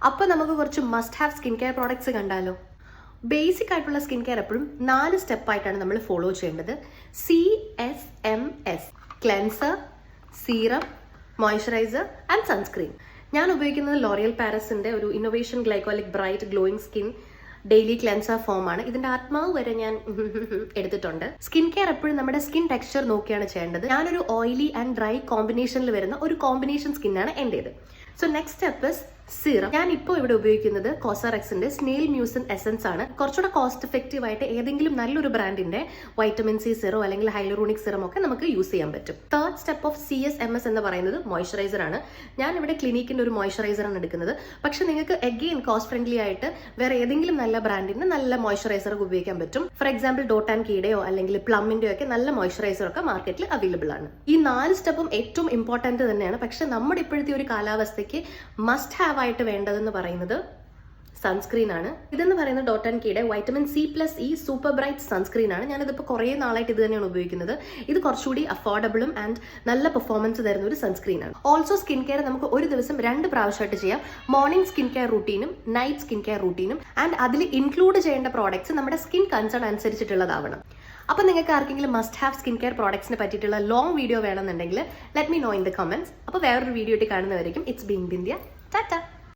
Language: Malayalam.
അപ്പോൾ നമുക്ക് കുറച്ച് must have skin care products കണ്ടാലോ. ബേസിക് ആയിട്ടുള്ള സ്കിൻ കെയർ എപ്പോഴും 4 സ്റ്റെപ്പായിട്ടാണ് നമ്മൾ ഫോളോ ചെയ്യേണ്ടത്. CSMS: cleanser, serum, moisturiser and sunscreen. ഞാൻ ഉപയോഗിക്കുന്നത് ലോറിയൽ പാരസിന്റെ ഒരു innovation glycolic bright glowing skin daily cleanser form ആണ്. ഇതിന്റെ ആത്മാവ് വരെ ഞാൻ എടുത്തിട്ടുണ്ട്. സ്കിൻ കെയർ എപ്പോഴും നമ്മുടെ സ്കിൻ ടെക്സ്ചർ നോക്കിയാണ് ചെയ്യേണ്ടത്. ഞാനൊരു ഓയിലി ആൻഡ് ഡ്രൈ കോമ്പിനേഷനിൽ വരുന്ന ഒരു കോമ്പിനേഷൻ സ്കിന്നാണ് എന്റേത്. So next step is serum. ഞാൻ ഇപ്പോൾ ഇവിടെ ഉപയോഗിക്കുന്നത് കോസാറെക്സിന്റെ സ്നെയിൽ മ്യൂസിൻ എസൻസ് ആണ്. കുറച്ചുകൂടെ കോസ്റ്റ് എഫക്റ്റീവ് ആയിട്ട് ഏതെങ്കിലും നല്ലൊരു ബ്രാൻഡിന്റെ വൈറ്റമിൻ സി സിറോ അല്ലെങ്കിൽ ഹൈലറോണിക് സിറം ഒക്കെ നമുക്ക് യൂസ് ചെയ്യാൻ പറ്റും. തേർഡ് സ്റ്റെപ്പ് ഓഫ് CSMS എന്ന് പറയുന്നത് മോയ്സ്ചറൈസർ ആണ്. ഞാൻ ഇവിടെ ക്ലിനിക്കിന്റെ ഒരു മോയ്സ്ചറൈസർ ആണ് എടുക്കുന്നത്. പക്ഷെ നിങ്ങൾക്ക് അഗെയിൻ കോസ്റ്റ് ഫ്രണ്ട്ലി ആയിട്ട് വേറെ ഏതെങ്കിലും നല്ല ബ്രാൻഡിന്റെ നല്ല മോയ്സ്ചറൈസർ ഉപയോഗിക്കാൻ പറ്റും. ഫോർ എക്സാമ്പിൾ ഡോട്ട് ആൻഡ് കീയുടെയോ അല്ലെങ്കിൽ പ്ലമ്മിന്റെയോ ഒക്കെ നല്ല മോയ്സ്ചറൈസർ ഒക്കെ മാർക്കറ്റിൽ അവൈലബിൾ ആണ്. ഈ 4 സ്റ്റെപ്പും ഏറ്റവും ഇമ്പോർട്ടന്റ് തന്നെയാണ്. പക്ഷെ നമ്മുടെ ഇപ്പോഴത്തെ ഒരു കാലാവസ്ഥയ്ക്ക് മസ്റ്റ് ഹാവ് ആയിട്ട് വേണ്ടതെന്ന് പറയുന്നത് സൺസ്ക്രീൻ ആണ്. ഇതെന്ന് പറയുന്നത് ഡോട്ട് ആൻഡ് കീയുടെ vitamin C+E super bright sunscreen ആണ്. ഞാനിതിപ്പോൾ കുറേ നാളായിട്ട് ഇത് തന്നെയാണ് ഉപയോഗിക്കുന്നത്. ഇത് കുറച്ചുകൂടി അഫോർഡബിളും ആൻഡ് നല്ല പെർഫോമൻസ് തരുന്ന ഒരു സൺസ്ക്രീൻ ആണ്. ഓൾസോ സ്കിൻ കെയർ നമുക്ക് ഒരു ദിവസം 2 പ്രാവശ്യമായിട്ട് ചെയ്യാം. മോർണിംഗ് സ്കിൻ കെയർ റൂട്ടീനും നൈറ്റ് സ്കിൻ കെയർ റൂട്ടീനും. ആൻഡ് അതിൽ ഇൻക്ലൂഡ് ചെയ്യേണ്ട പ്രോഡക്ട്സ് നമ്മുടെ സ്കിൻ കൺസേൺ അനുസരിച്ചിട്ടുള്ളതാവണം. അപ്പോൾ നിങ്ങൾക്ക് ആർക്കെങ്കിലും മസ്റ്റ് ഹാവ് സ്കിൻ കെയർ പ്രോഡക്ട്സിനെ പറ്റിയിട്ടുള്ള ലോങ് വീഡിയോ വേണമെന്നുണ്ടെങ്കിൽ let me know in the comments. അപ്പോൾ വേറൊരു വീഡിയോ ആയിട്ട് കാണുന്നവരേക്കും ഇറ്റ്സ് ബീങ് ബിന്ധ്യ. ടാറ്റ.